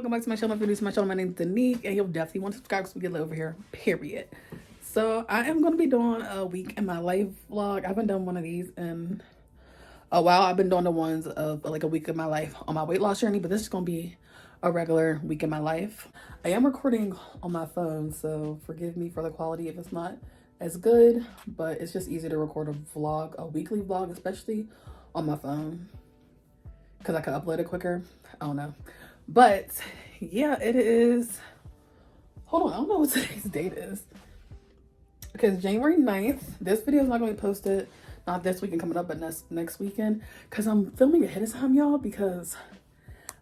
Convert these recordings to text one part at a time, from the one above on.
welcome back to my channel. If you're new to my channel, my name is Danique, and you'll definitely want to subscribe because we get lit over here, period. So I am going to be doing a week in my life vlog. I haven't done one of these in a while. I've been doing the ones of like a week of my life on my weight loss journey, but this is going to be a regular week in my life. I am recording on my phone, so forgive me for the quality if it's not as good, but it's just easier to record a vlog, a weekly vlog, especially on my phone, because I could upload it quicker. I don't know. But yeah, it is. Hold on, I don't know what today's date is. Because January 9th, this video is not going to be posted, not this weekend coming up, but next weekend. Because I'm filming ahead of time, y'all, because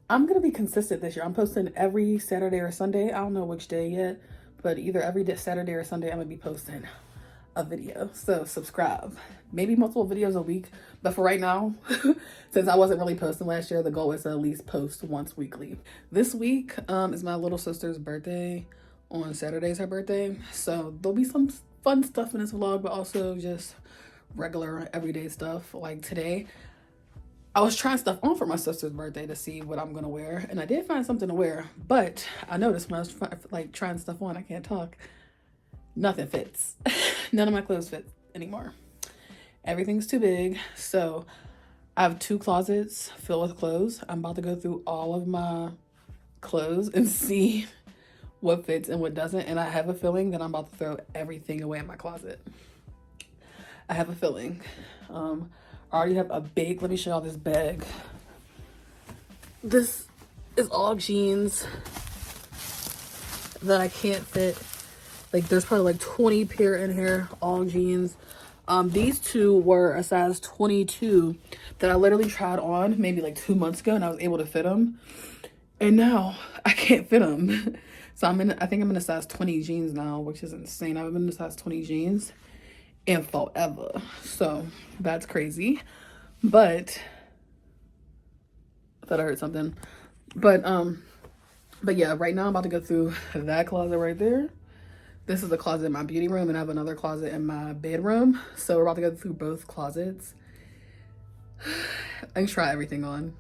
I'm going to be consistent this year. I'm posting every Saturday or Sunday. I don't know which day yet, but either every Saturday or Sunday, I'm going to be posting a video. So subscribe. Maybe multiple videos a week, but for right now, since I wasn't really posting last year, the goal is to at least post once weekly. This week is my little sister's birthday. On Saturday is her birthday, so there'll be some fun stuff in this vlog, but also just regular everyday stuff. Like today, I was trying stuff on for my sister's birthday to see what I'm gonna wear, and I did find something to wear, but I noticed when I was like trying stuff on, I can't talk, nothing fits. None of my clothes fit anymore. Everything's too big. So I have 2 closets filled with clothes. I'm about to go through all of my clothes and see what fits and what doesn't. And I have a feeling that I'm about to throw everything away in my closet. I have a feeling. I already have a big, let me show y'all this bag. This is all jeans that I can't fit. Like there's probably like 20 pair in here, all jeans. These 2 were a size 22 that I literally tried on maybe like 2 months ago, and I was able to fit them. And now I can't fit them. So I think I'm in a size 20 jeans now, which is insane. I've been in a size 20 jeans in forever. So that's crazy. But I thought I heard something. But yeah, right now I'm about to go through that closet right there. This is the closet in my beauty room, and I have another closet in my bedroom. So we're about to go through both closets and try everything on.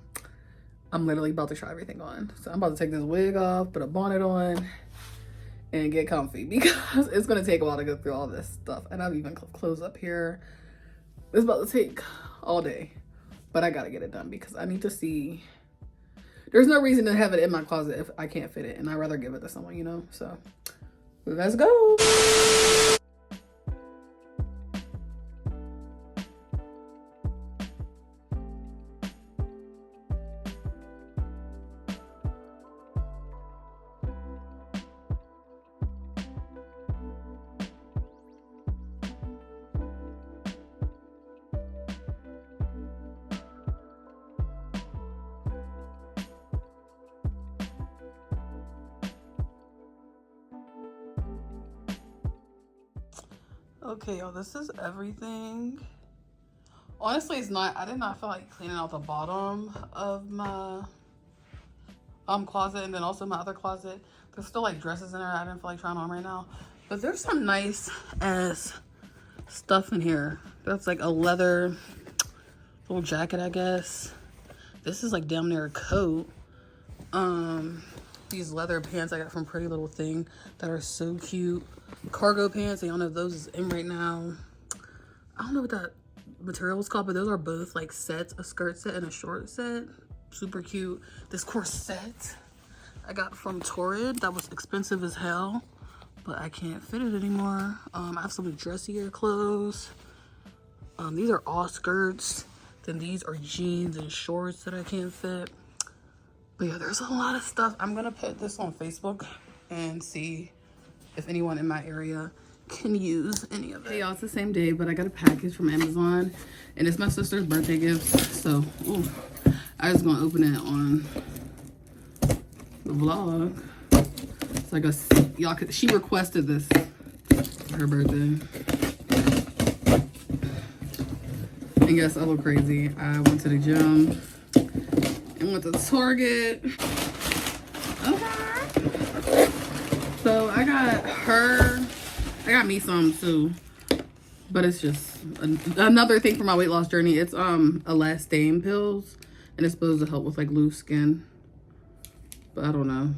I'm literally about to try everything on. So I'm about to take this wig off, put a bonnet on, and get comfy, because it's going to take a while to go through all this stuff. And I've even clothes up here. It's about to take all day, but I got to get it done because I need to see. There's no reason to have it in my closet if I can't fit it, and I'd rather give it to someone, you know? So let's go. Okay, y'all, this is everything. Honestly, it's not, I did not feel like cleaning out the bottom of my closet, and then also my other closet. There's still like dresses in there I didn't feel like trying on right now. But there's some nice ass stuff in here. That's like a leather little jacket, I guess. This is like damn near a coat. These leather pants I got from Pretty Little Thing that are so cute. Cargo pants, I don't know if those is in right now. I don't know what that material is called, but those are both like sets, a skirt set and a short set. Super cute. This corset I got from Torrid that was expensive as hell, but I can't fit it anymore. I have some dressier clothes. These are all skirts. Then these are jeans and shorts that I can't fit. But yeah, there's a lot of stuff. I'm gonna put this on Facebook and see if anyone in my area can use any of it. Hey y'all, it's the same day, but I got a package from Amazon, and it's my sister's birthday gift. So I was gonna open it on the vlog. It's like y'all could, she requested this for her birthday. And yes, I look crazy. I went to the gym and went to Target. Okay. So I got me some too, but it's just another thing for my weight loss journey. It's elastane pills, and it's supposed to help with like loose skin. But I don't know.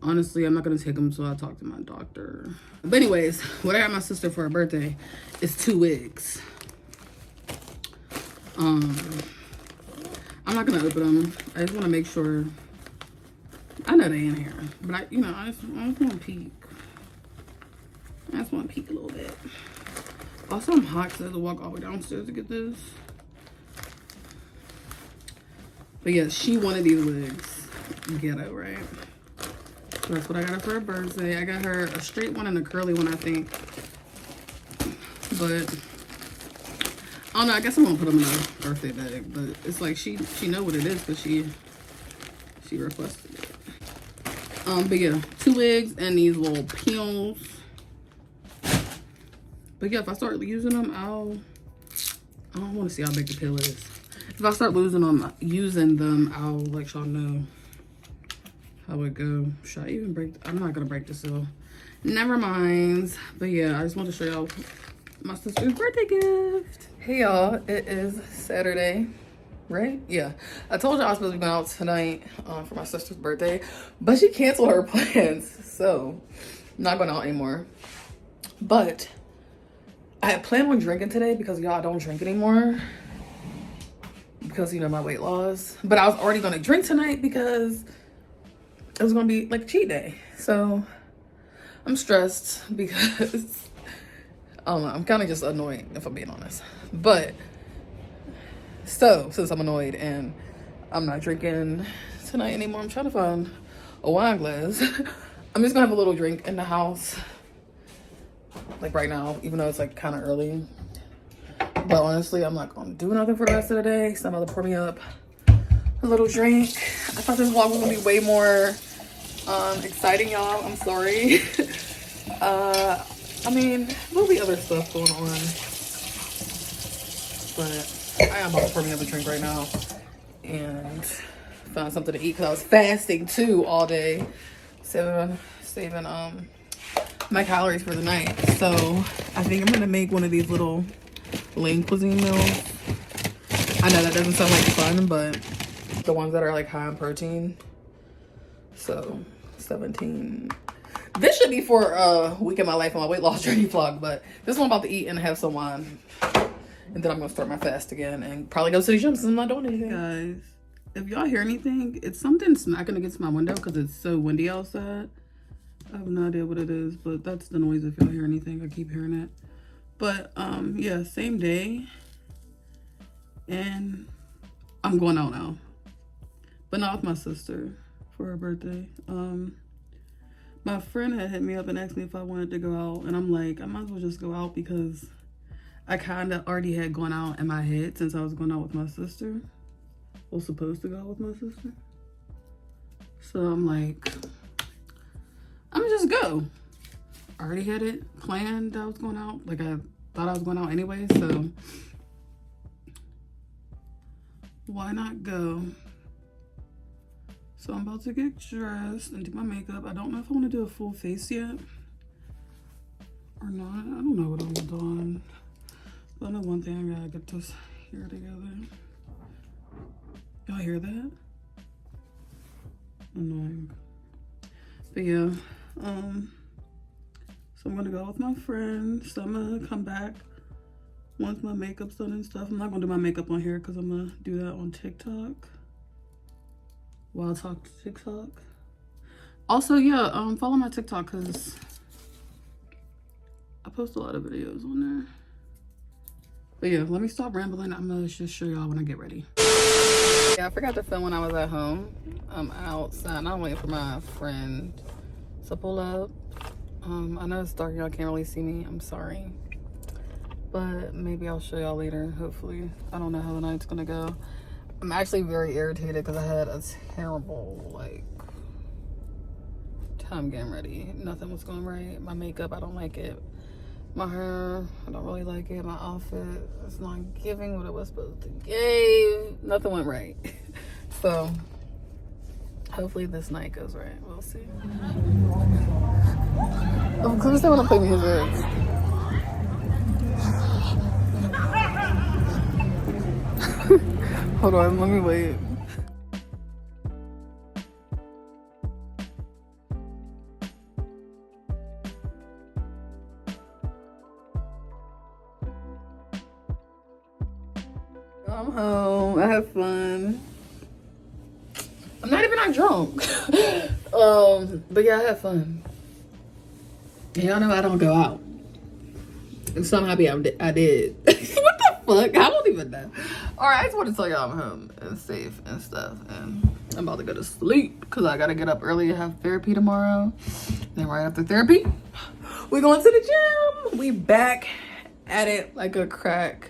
Honestly, I'm not gonna take them until I talk to my doctor. But anyways, what I got my sister for her birthday is 2 wigs. I'm not gonna open them. I just want to make sure. I know they in here, but I just want to peek. I just want to peek a little bit. Also, I'm hot because I have to walk all the way downstairs to get this. But yeah, she wanted these wigs. Ghetto, right? So that's what I got her for her birthday. I got her a straight one and a curly one, I think. But I don't know. I guess I'm gonna put them in a birthday bag. But it's like she know what it is because she requested it. But yeah, 2 wigs and these little peels. But yeah, if I start using them, I don't want to see how big the pill is. If I start using them, I'll let y'all know how it go. Should I even break? I'm not gonna break the seal. Never mind. But yeah, I just want to show y'all my sister's birthday gift. Hey y'all, it is Saturday, right? Yeah, I told y'all I was supposed to be going out tonight for my sister's birthday, but she canceled her plans, so I'm not going out anymore. But I had planned on drinking today because y'all, I don't drink anymore because, you know, my weight loss. But I was already going to drink tonight because it was going to be like a cheat day. So I'm stressed because I don't know, I'm kind of just annoyed if I'm being honest. But so since I'm annoyed and I'm not drinking tonight anymore, I'm trying to find a wine glass. I'm just gonna have a little drink in the house, like right now, even though it's like kind of early. But honestly, I'm not gonna do nothing for the rest of the day, so I'm gonna pour me up a little drink. I thought this vlog was gonna be way more exciting, y'all. I'm sorry. I mean, there'll be other stuff going on, but I am about to pour me up a drink right now and find something to eat because I was fasting too all day, saving my calories for the night. So I think I'm gonna make one of these little lean cuisine meals. I know that doesn't sound like fun, but the ones that are like high in protein. So 17. This should be for a week in my life on my weight loss journey vlog, but this one I'm about to eat and have some wine. And then I'm gonna start my fast again and probably go to the gym since I'm not doing anything. Guys, if y'all hear anything, it's something smacking against my window because it's so windy outside. I have no idea what it is, but that's the noise. If y'all hear anything, I keep hearing it. But yeah, same day. And I'm going out now. But not with my sister for her birthday. My friend had hit me up and asked me if I wanted to go out, and I'm like, I might as well just go out because I kind of already had gone out in my head since I was going out with my sister. I was supposed to go out with my sister. So I'm like, I'm gonna just go. I already had it planned that I was going out. Like I thought I was going out anyway, so why not go? So I'm about to get dressed and do my makeup. I don't know if I want to do a full face yet or not. I don't know what I'm doing. But I know one thing, I gotta get this hair together. Y'all hear that? Annoying. But yeah, so I'm gonna go with my friend. So I'm gonna come back once my makeup's done and stuff. I'm not gonna do my makeup on here because I'm gonna do that on TikTok. While I talk to TikTok. Also, yeah, follow my TikTok because I post a lot of videos on there. But yeah, let me stop rambling. I'm gonna just show y'all when I get ready. Yeah, I forgot to film when I was at home. I'm outside. I'm waiting for my friend to pull up. I know it's dark, y'all can't really see me. I'm sorry. But maybe I'll show y'all later, hopefully. I don't know how the night's gonna go. I'm actually very irritated because I had a terrible, like, time getting ready. Nothing was going right. My makeup, I don't like it. My hair, I don't really like it. My outfit, it's not giving what it was supposed to give. Nothing went right. So, hopefully this night goes right. We'll see. Of course they want to play music. Hold on, let me wait. I'm home. I have fun. I'm not even that drunk. But yeah, I have fun. And y'all know I don't go out. And so I'm happy I did. What the fuck? I don't even know. Alright, I just want to tell y'all I'm home and safe and stuff. And I'm about to go to sleep because I gotta get up early to have therapy tomorrow. Then right after therapy, we're going to the gym. We back at it like a crack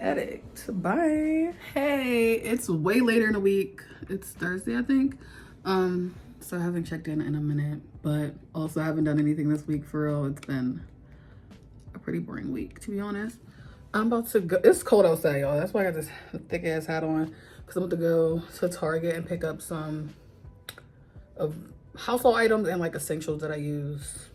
addict. Bye. Hey, it's way later in the week. It's Thursday, I think. So I haven't checked in a minute, but also I haven't done anything this week for real. It's been a pretty boring week, to be honest. I'm about to go. It's cold outside, y'all. That's why I got this thick ass hat on, because I'm about to go to Target and pick up some of household items and like essentials that I use.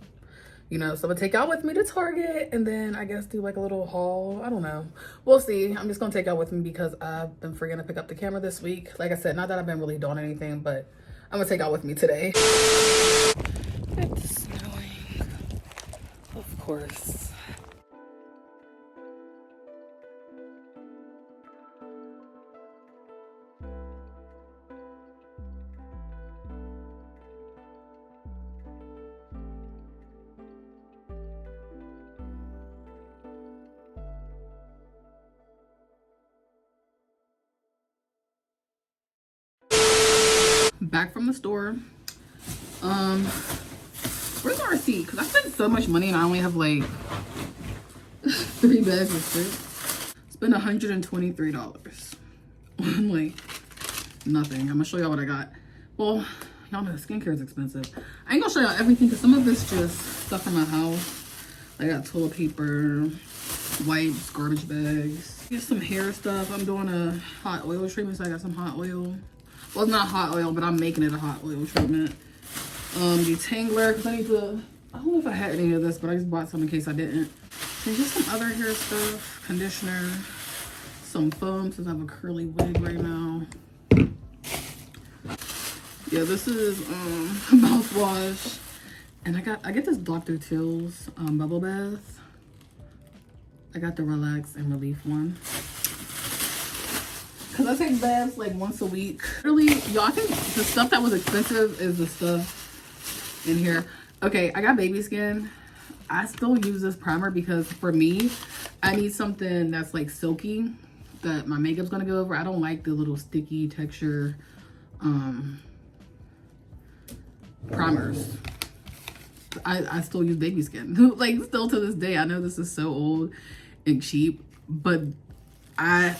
You know, so I'm gonna take y'all with me to Target and then I guess do like a little haul. I don't know. We'll see. I'm just gonna take y'all with me because I've been forgetting to pick up the camera this week. Like I said, not that I've been really doing anything, but I'm gonna take y'all with me today. It's snowing, of course. Back from the store. Where's our receipt? Because I spent so much money and I only have like 3 bags of shit. Spent $123 on like nothing. I'm gonna show y'all what I got. Well, y'all know skincare is expensive. I ain't gonna show y'all everything because some of it's just stuff from my house. I got toilet paper, wipes, garbage bags. Get some hair stuff. I'm doing a hot oil treatment, so I got some hot oil. Well, it's not hot oil, but I'm making it a hot oil treatment. Detangler, because I need to, I don't know if I had any of this, but I just bought some in case I didn't. And just some other hair stuff, conditioner, some foam, since I have a curly wig right now. Yeah, this is mouthwash. And I get this Dr. Teal's bubble bath. I got the relax and relief one. Cause I take baths like once a week. Really, y'all, I think the stuff that was expensive is the stuff in here. Okay, I got baby skin. I still use this primer because for me, I need something that's like silky that my makeup's gonna go over. I don't like the little sticky texture primers. I still use baby skin. Like still to this day, I know this is so old and cheap, but I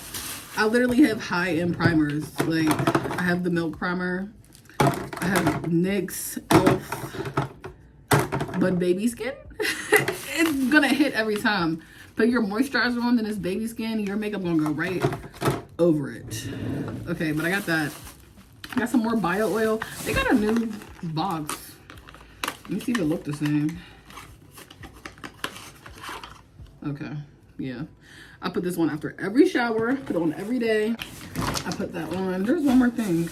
literally have high-end primers. Like I have the Milk primer, I have NYX, Elf, but baby skin, it's gonna hit every time. Put your moisturizer on, then it's baby skin, your makeup gonna go right over it. Okay, but I got that. I got some more bio oil. They got a new box. Let me see if it looked the same. Okay, yeah. I put this one after every shower, put it on every day. I put that on. There's one more thing.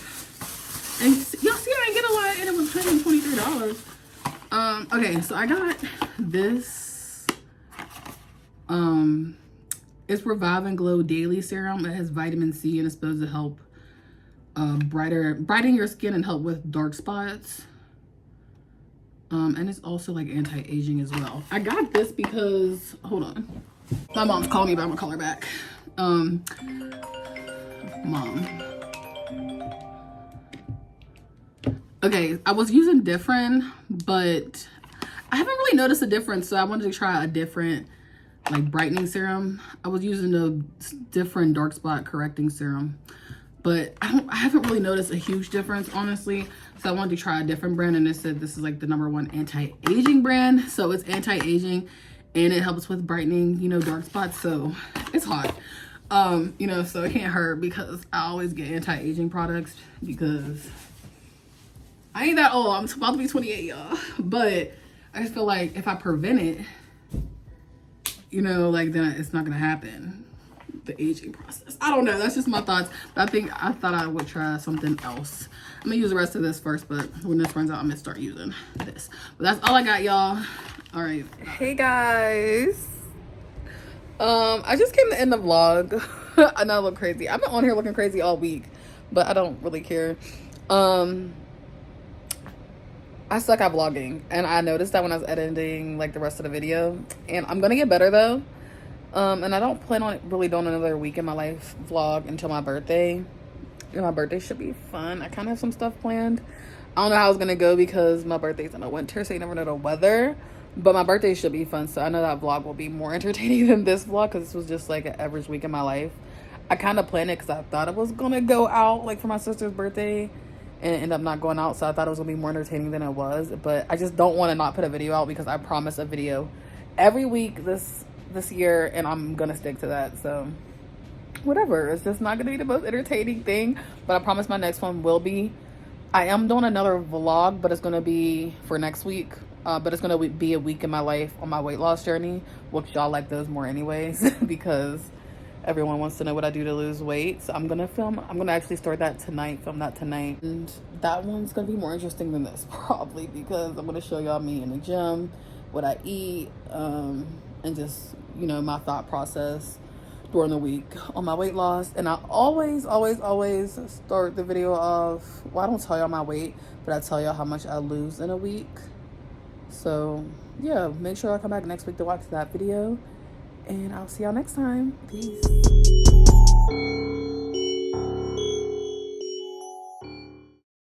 And y'all see I didn't get a lot and it was $123. Okay, so I got this. It's Revive and Glow Daily Serum. It has vitamin C and it's supposed to help brighten your skin and help with dark spots. And it's also like anti-aging as well. I got this because, hold on. My mom's calling me, but I'm gonna call her back. Mom. Okay, I was using different, but I haven't really noticed a difference, so I wanted to try a different like brightening serum. I was using a different dark spot correcting serum, but I haven't really noticed a huge difference, honestly. So I wanted to try a different brand, and it said this is like the #1 anti-aging brand. So it's anti-aging and it helps with brightening, you know, dark spots. So it's hot, you know, so it can't hurt because I always get anti-aging products because I ain't that old. I'm about to be 28, y'all. But I just feel like if I prevent it, you know, like then it's not gonna happen. The aging process. I don't know. That's just my thoughts. But I thought I would try something else. I'm gonna use the rest of this first, but when this runs out, I'm gonna start using this. But that's all I got, y'all. All right. Hey guys. I just came to end the vlog. I know I look crazy. I've been on here looking crazy all week, but I don't really care. I suck at vlogging, and I noticed that when I was editing like the rest of the video, and I'm gonna get better though. And I don't plan on really doing another week in my life vlog until my birthday. And my birthday should be fun. I kind of have some stuff planned. I don't know how it's gonna go because my birthday's in the winter, so you never know the weather. But my birthday should be fun, so I know that vlog will be more entertaining than this vlog because this was just like an average week in my life. I kind of planned it because I thought it was gonna go out like for my sister's birthday, and it ended up not going out, so I thought it was gonna be more entertaining than it was. But I just don't want to not put a video out because I promised a video every week this year, and I'm gonna stick to that. So whatever, it's just not gonna be the most entertaining thing, but I promise my next one will be. I am doing another vlog, but it's gonna be for next week. But it's gonna be a week in my life on my weight loss journey, which y'all like those more anyways because everyone wants to know what I do to lose weight. So I'm gonna actually start that tonight, film that tonight. And that one's gonna be more interesting than this probably because I'm gonna show y'all me in the gym, what I eat, and just, you know, my thought process during the week on my weight loss. And I always start the video off, well, I don't tell y'all my weight, but I tell y'all how much I lose in a week. So yeah, make sure I come back next week to watch that video, and I'll see y'all next time. Peace.